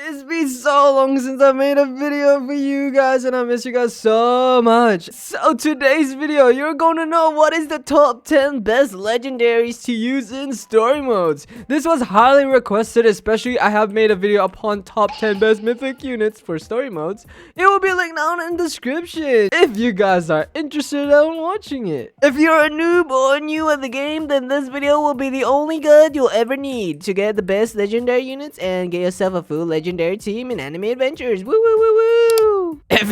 It's been so long since I made a video for you guys and I miss you guys so much. So today's video, you're gonna know what is the top 10 best legendaries to use in story modes. This was highly requested, especially I have made a video upon top 10 best mythic units for story modes. It will be linked down in the description if you guys are interested in watching it. If you're a noob or new at the game, then this video will be the only guide you'll ever need to get the best legendary units and get yourself a full legendary team in anime adventures. Woo woo woo woo! If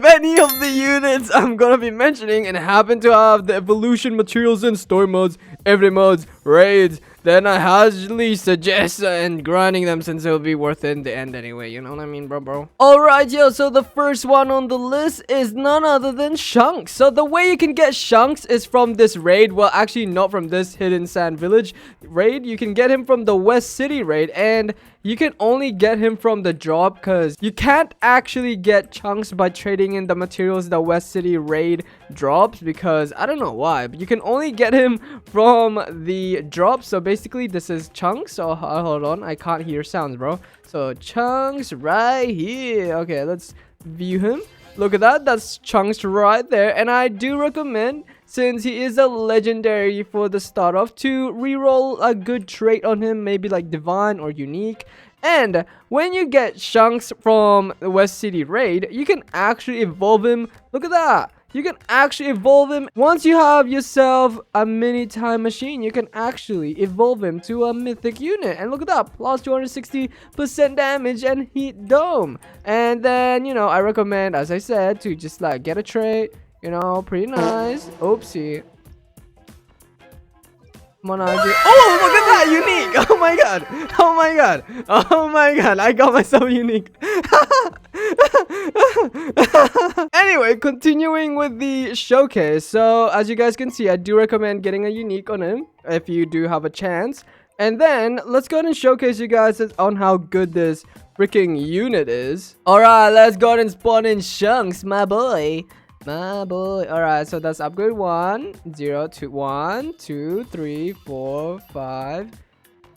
any of the units I'm gonna be mentioning and happen to have the evolution materials in story modes, everyday modes, raids, then I highly suggest grinding them since it'll be worth it in the end anyway. You know what I mean, bro? Alright, yo, so the first one on the list is none other than Shanks. So the way you can get Shanks is from this raid. Well, actually not from this Hidden Sand Village raid. You can get him from the West City raid, and you can only get him from the drop because you can't actually get chunks by trading in the materials the West City raid drops, because I don't know why, but you can only get him from the drop. So basically this is chunks. So hold on, I can't hear sounds, bro. So chunks right here. Okay, let's view him. Look at that, that's chunks right there. And I do recommend, since he is a legendary for the start off, to reroll a good trait on him, maybe like divine or unique. And when you get Shanks from the West City raid, you can actually evolve him. Look at that. You can actually evolve him. Once you have yourself a mini time machine, you can actually evolve him to a mythic unit. And look at that, plus 260% damage and heat dome. And then, you know, I recommend, as I said, to just like get a trait. You know, pretty nice. Oopsie. Come on, RJ. Oh, look at that, unique. Oh my god. Oh my god. Oh my god. I got myself unique. Anyway, continuing with the showcase. So, as you guys can see, I do recommend getting a unique on him if you do have a chance. And then, let's go ahead and showcase you guys on how good this freaking unit is. Alright, let's go ahead and spawn in Shanks, my boy. Alright, so that's upgrade 1, 0, 2, 1, 2, 3, 4, 5,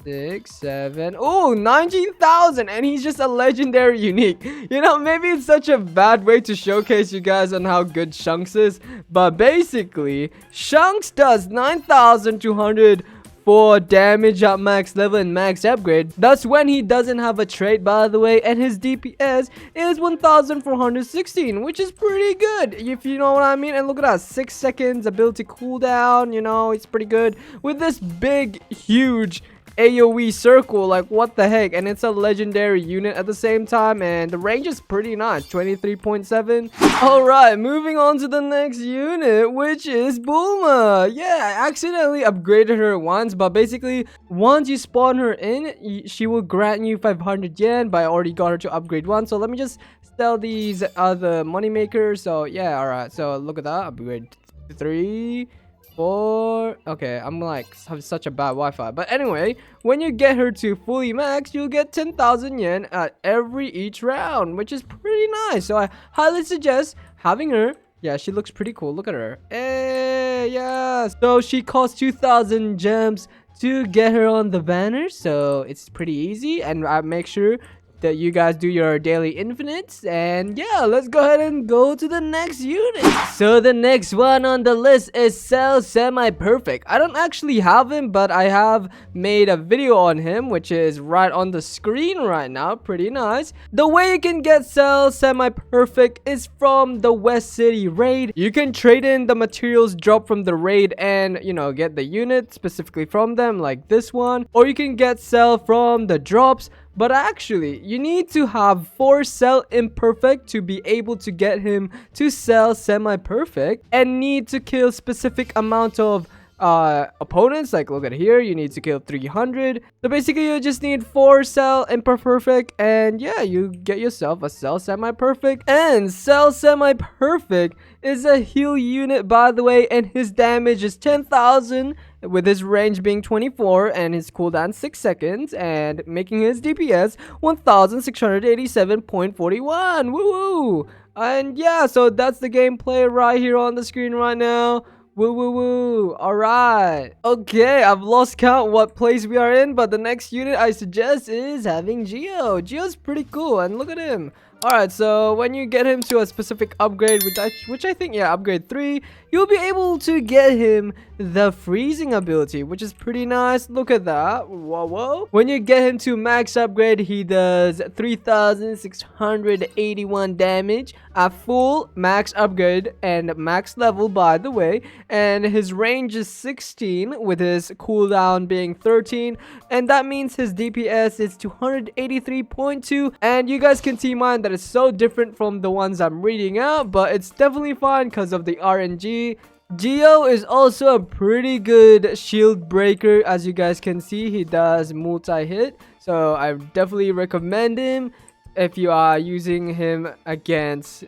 6, 7. Oh, 19,000, and he's just a legendary unique. You know, maybe it's such a bad way to showcase you guys on how good Shanks is, but basically Shanks does 9,200 for damage at max level and max upgrade. That's when he doesn't have a trait, by the way, and his DPS is 1416, which is pretty good, if you know what I mean. And look at that, 6 seconds ability cooldown. You know, it's pretty good with this big huge AoE circle. Like, what the heck? And it's a legendary unit at the same time, and the range is pretty nice, 23.7. all right, moving on to the next unit, which is Bulma. Yeah, I accidentally upgraded her once, but basically once you spawn her in, she will grant you 500 yen, but I already got her to upgrade 1. So let me just sell these other money makers. So yeah, all right, so look at that, upgrade 3, 4. Okay, I'm like have such a bad Wi-Fi, but anyway, when you get her to fully max, you'll get 10,000 yen at each round, which is pretty nice. So I highly suggest having her. Yeah, she looks pretty cool. Look at her. Hey, yeah. So she costs 2,000 gems to get her on the banner, so it's pretty easy. And I make sure that you guys do your daily infinites. And yeah, let's go ahead and go to the next unit. So the next one on the list is Cell Semi-Perfect. I don't actually have him, but I have made a video on him, which is right on the screen right now. Pretty nice. The way you can get Cell Semi-Perfect is from the West City raid. You can trade in the materials dropped from the raid and, you know, get the unit specifically from them, like this one. Or you can get Cell from the drops. But actually, you need to have 4 Cell Imperfect to be able to get him to Cell Semi-Perfect, and need to kill specific amount of opponents. Like, look at here, you need to kill 300. So basically, you just need 4 Cell Imperfect, and yeah, you get yourself a Cell Semi-Perfect. And Cell Semi-Perfect is a heal unit, by the way, and his damage is 10,000, with his range being 24 and his cooldown 6 seconds, and making his DPS 1687.41. Woo! And yeah, so that's the gameplay right here on the screen right now. Woo woo woo. Alright. Okay, I've lost count what place we are in, but the next unit I suggest is having Geo. Geo's pretty cool, and look at him. Alright, so when you get him to a specific upgrade, which I think, yeah, upgrade 3, you'll be able to get him the freezing ability, which is pretty nice. Look at that. Whoa, whoa. When you get him to max upgrade, he does 3,681 damage at full max upgrade and max level, by the way. And his range is 16 with his cooldown being 13. And that means his DPS is 283.2. And you guys can see mine that is so different from the ones I'm reading out, but it's definitely fine because of the RNG. Geo is also a pretty good shield breaker. As you guys can see, he does multi-hit, so I definitely recommend him if you are using him against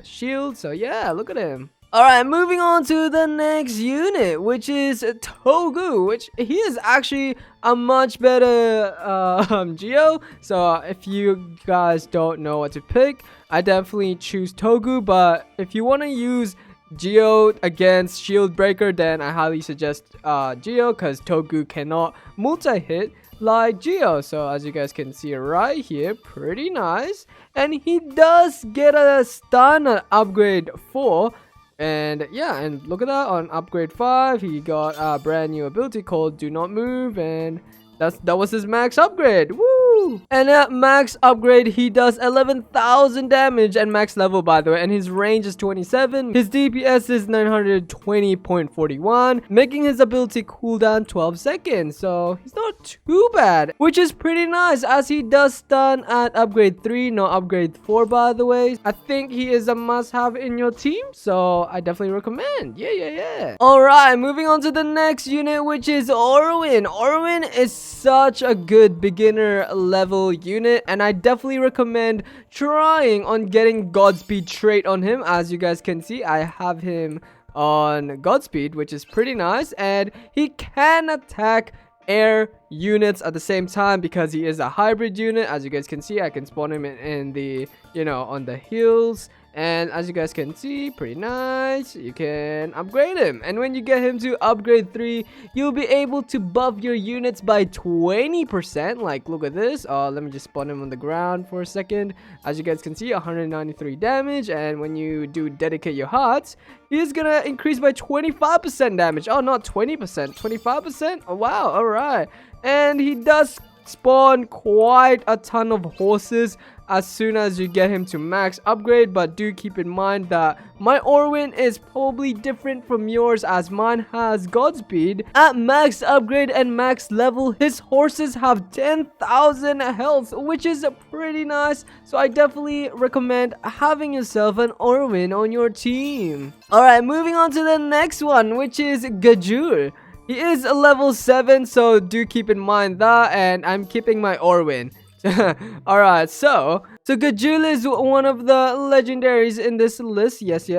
shield. So yeah, look at him. Alright, moving on to the next unit, which is Togu, which he is actually a much better Geo. So if you guys don't know what to pick, I definitely choose Togu. But if you want to use Geo against shield breaker, then I highly suggest Geo, because Togu cannot multi-hit like Geo. So as you guys can see right here, pretty nice. And he does get a stun at upgrade 4. And yeah, and look at that, on upgrade 5 he got a brand new ability called Do Not Move, and that was his max upgrade. Woo! And at max upgrade he does 11,000 damage and max level, by the way, and his range is 27. His DPS is 920.41, making his ability cooldown 12 seconds. So he's not too bad, which is pretty nice, as he does stun at upgrade 3, not upgrade 4, by the way. I think he is a must-have in your team, so I definitely recommend. Yeah. Alright, moving on to the next unit, which is Orwin. Orwin is such a good beginner level unit, and I definitely recommend trying on getting Godspeed trait on him. As you guys can see, I have him on Godspeed, which is pretty nice, and he can attack air units at the same time because he is a hybrid unit. As you guys can see, I can spawn him in the, on the hills. And as you guys can see, pretty nice. You can upgrade him. And when you get him to upgrade 3, you'll be able to buff your units by 20%. Like, look at this. Let me just spawn him on the ground for a second. As you guys can see, 193 damage. And when you do dedicate your hearts, he's gonna increase by 25% damage. Oh, not 20%. 25%? Oh, wow. Alright. And he does spawn quite a ton of horses as soon as you get him to max upgrade, but do keep in mind that my Orwin is probably different from yours, as mine has Godspeed. At max upgrade and max level, his horses have 10,000 health, which is pretty nice, so I definitely recommend having yourself an Orwin on your team. Alright, moving on to the next one, which is Gajur. He is a level 7, so do keep in mind that, and I'm keeping my Orwin. Alright, so Gajul is one of the legendaries in this list, yes,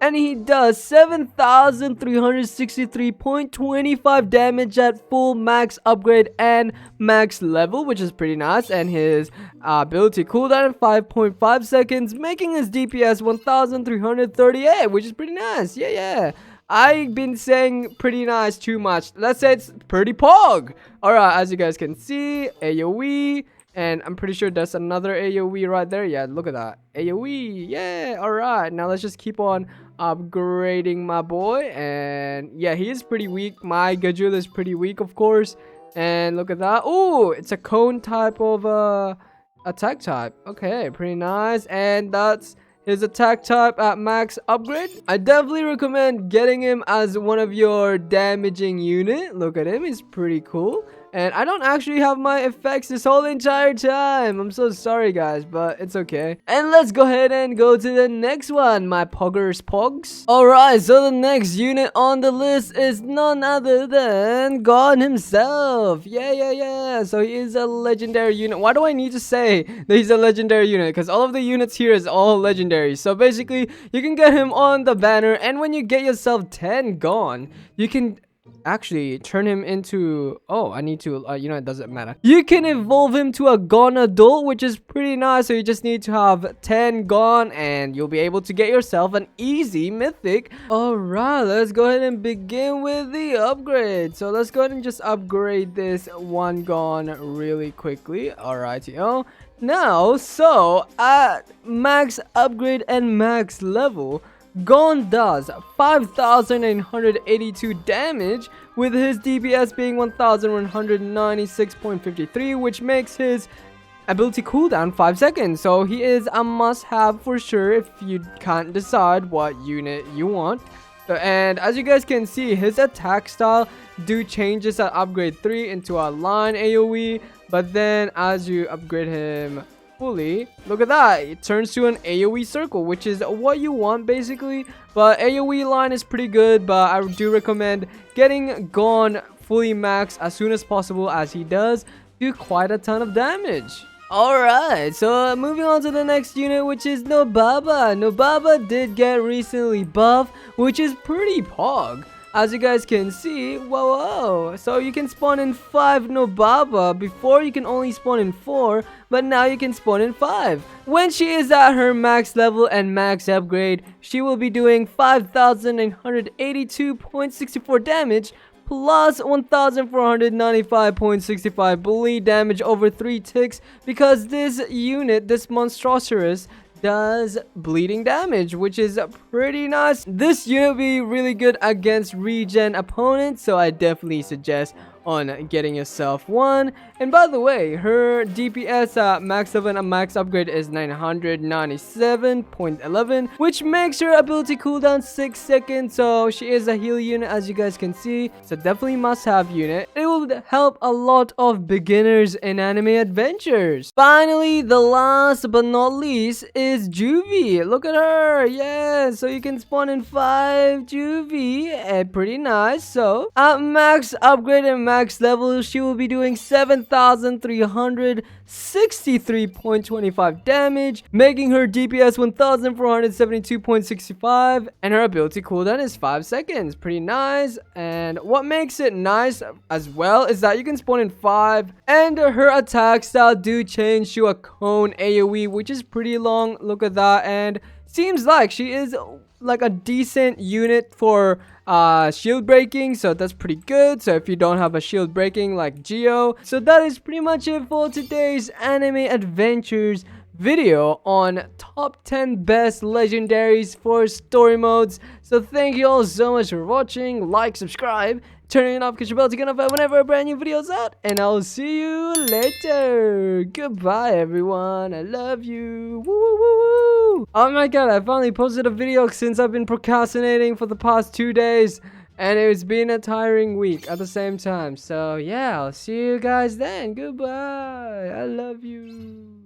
and he does 7,363.25 damage at full max upgrade and max level, which is pretty nice, and his ability cooldown 5.5 seconds, making his DPS 1,338, which is pretty nice. Yeah. I've been saying pretty nice too much. Let's say it's pretty pog. Alright, as you guys can see, AoE. And I'm pretty sure there's another AoE right there. Yeah, look at that. AoE. Yeah, alright. Now let's just keep on upgrading my boy. And yeah, he is pretty weak. My Gajul is pretty weak, of course. And look at that. Oh, it's a cone type of attack type. Okay, pretty nice. And that's his attack type at max upgrade. I definitely recommend getting him as one of your damaging unit. Look at him. He's pretty cool. And I don't actually have my effects this whole entire time. I'm so sorry, guys, but it's okay. And let's go ahead and go to the next one, my poggers pogs. Alright, so the next unit on the list is none other than God himself. Yeah. So he is a legendary unit. Why do I need to say that he's a legendary unit? Because all of the units here is all legendary. So basically, you can get him on the banner. And when you get yourself 10 gone, you can actually turn him into, oh, I need to, it doesn't matter. You can evolve him to a Gone adult, which is pretty nice. So you just need to have 10 Gone and you'll be able to get yourself an easy mythic. All right, let's go ahead and begin with the upgrade. So let's go ahead and just upgrade this one Gone really quickly. All right, now, so at max upgrade and max level, Gon does 5,882 damage with his DPS being 1,196.53, which makes his ability cooldown 5 seconds. So he is a must-have for sure if you can't decide what unit you want. And as you guys can see, his attack style changes at upgrade 3 into a line AoE, but then as you upgrade him fully, look at that, it turns to an AoE circle, which is what you want basically. But AoE line is pretty good, but I do recommend getting Gon fully max as soon as possible, as he does do quite a ton of damage. Alright, so moving on to the next unit, which is Nobara. Nobara did get recently buffed, which is pretty pog. As you guys can see, whoa, so you can spawn in 5 Nobara. Before you can only spawn in 4, but now you can spawn in 5. When she is at her max level and max upgrade, she will be doing 5,982.64 damage plus 1,495.65 bleed damage over 3 ticks, because this unit, this monstrosauros, does bleeding damage, which is pretty nice. This unit will be really good against regen opponents, so I definitely suggest on getting yourself one. And by the way, her DPS max level and max upgrade is 997.11, which makes her ability cooldown 6 seconds. So she is a heal unit, as you guys can see. So definitely must have unit. It will help a lot of beginners in anime adventures. Finally, the last but not least is Juvie. Look at her. Yeah, so you can spawn in 5 Juvie. Pretty nice. So at max upgrade and max level, she will be doing 7,363.25 damage, making her DPS 1,472.65, and her ability cooldown is 5 seconds. Pretty nice. And what makes it nice as well is that you can spawn in 5, and her attack style do change to a cone AoE, which is pretty long. Look at that. And seems like she is like a decent unit for shield breaking, so that's pretty good. So if you don't have a shield breaking like Geo, so that is pretty much it for today's anime adventures video on top 10 best legendaries for story modes. So thank you all so much for watching. Like, subscribe, turn it off, catch your bell to get notified whenever a brand new video is out, and I'll see you later. Goodbye everyone, I love you. Woo, woo, woo, woo. Oh my god, I finally posted a video since I've been procrastinating for the past 2 days, and it's been a tiring week at the same time. So yeah, I'll see you guys then. Goodbye, I love you.